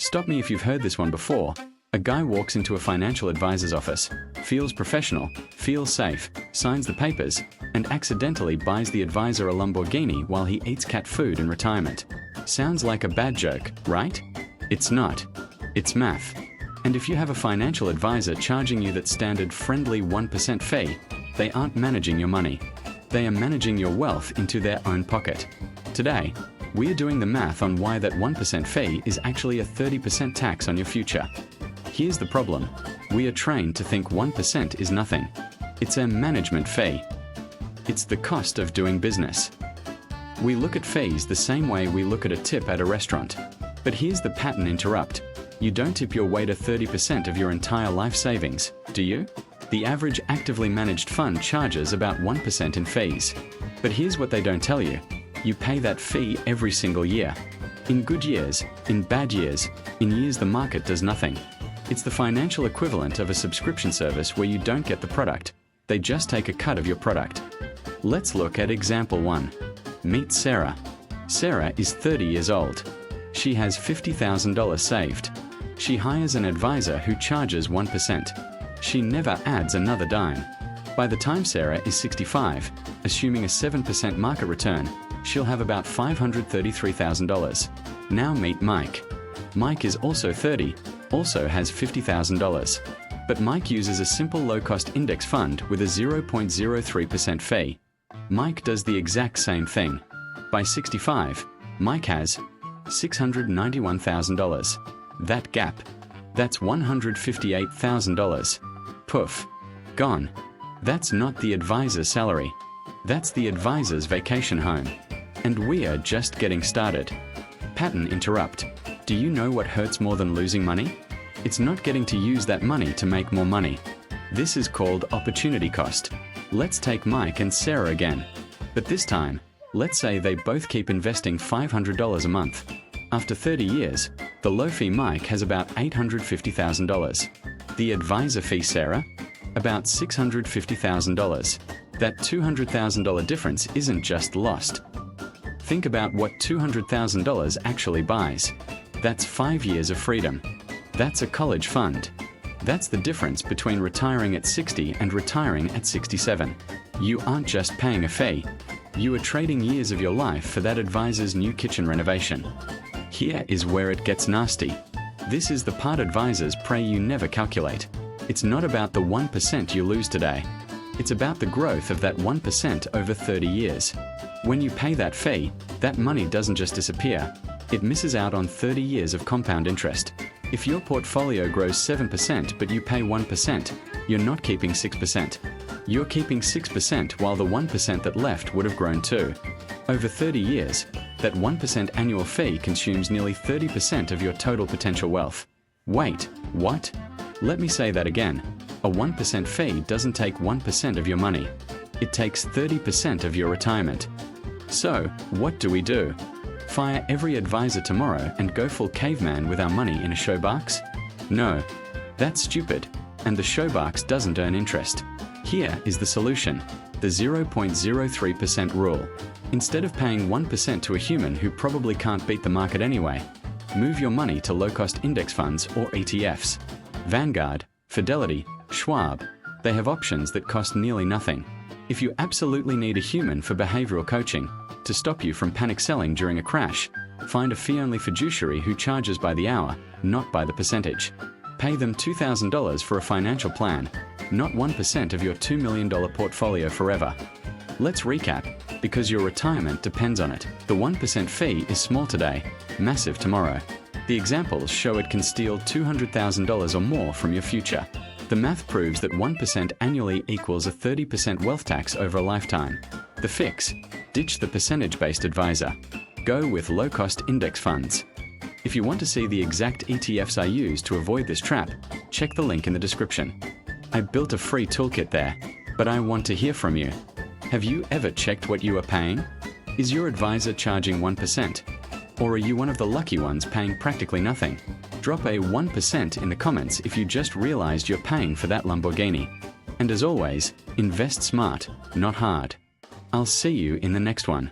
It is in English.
Stop me if you've heard this one before. A guy walks into a financial advisor's office, feels professional, feels safe, signs the papers, and accidentally buys the advisor a Lamborghini while he eats cat food in retirement. Sounds like a bad joke, right? It's not. It's math. And if you have a financial advisor charging you that standard friendly 1% fee, they aren't managing your money. They are managing your wealth into their own pocket. Today, we are doing the math on why that 1% fee is actually a 30% tax on your future. Here's the problem. We are trained to think 1% is nothing. It's a management fee. It's the cost of doing business. We look at fees the same way we look at a tip at a restaurant. But here's the pattern interrupt. You don't tip your waiter 30% of your entire life savings, do you? The average actively managed fund charges about 1% in fees. But here's what they don't tell you. You pay that fee every single year. In good years, in bad years, in years the market does nothing. It's the financial equivalent of a subscription service where you don't get the product. They just take a cut of your product. Let's look at example 1. Meet Sarah. Sarah is 30 years old. She has $50,000 saved. She hires an advisor who charges 1%. She never adds another dime. By the time Sarah is 65, assuming a 7% market return, she'll have about $533,000. Now meet Mike. Mike is also 30, also has $50,000. But Mike uses a simple low-cost index fund with a 0.03% fee. Mike does the exact same thing. By 65, Mike has $691,000. That gap, that's $158,000. Poof. Gone. That's not the advisor's salary. That's the advisor's vacation home. And we are just getting started. Pattern interrupt. Do you know what hurts more than losing money? It's not getting to use that money to make more money. This is called opportunity cost. Let's take Mike and Sarah again. But this time, let's say they both keep investing $500 a month. After 30 years, the low-fee Mike has about $850,000. The advisor fee Sarah? About $650,000. That $200,000 difference isn't just lost. Think about what $200,000 actually buys. That's 5 years of freedom. That's a college fund. That's the difference between retiring at 60 and retiring at 67. You aren't just paying a fee. You are trading years of your life for that advisor's new kitchen renovation. Here is where it gets nasty. This is the part advisors pray you never calculate. It's not about the 1% you lose today. It's about the growth of that 1% over 30 years. When you pay that fee, that money doesn't just disappear. It misses out on 30 years of compound interest. If your portfolio grows 7% but you pay 1%, you're not keeping 6%. You're keeping 6% while the 1% that left would have grown too. Over 30 years, that 1% annual fee consumes nearly 30% of your total potential wealth. Wait, what? Let me say that again. A 1% fee doesn't take 1% of your money. It takes 30% of your retirement. So, what do we do? Fire every advisor tomorrow and go full caveman with our money in a showbox? No. That's stupid. And the showbox doesn't earn interest. Here is the solution. The 0.03% rule. Instead of paying 1% to a human who probably can't beat the market anyway, move your money to low-cost index funds or ETFs. Vanguard, Fidelity, Schwab, they have options that cost nearly nothing. If you absolutely need a human for behavioral coaching to stop you from panic selling during a crash, find a fee-only fiduciary who charges by the hour, not by the percentage. Pay them $2,000 for a financial plan, not 1% of your $2 million portfolio forever. Let's recap, because your retirement depends on it. The 1% fee is small today, massive tomorrow. The examples show it can steal $200,000 or more from your future. The math proves that 1% annually equals a 30% wealth tax over a lifetime. The fix: ditch the percentage-based advisor. Go with low-cost index funds. If you want to see the exact ETFs I use to avoid this trap, check the link in the description. I built a free toolkit there, but I want to hear from you. Have you ever checked what you are paying? Is your advisor charging 1%? Or are you one of the lucky ones paying practically nothing? Drop a 1% in the comments if you just realized you're paying for that Lamborghini. And as always, invest smart, not hard. I'll see you in the next one.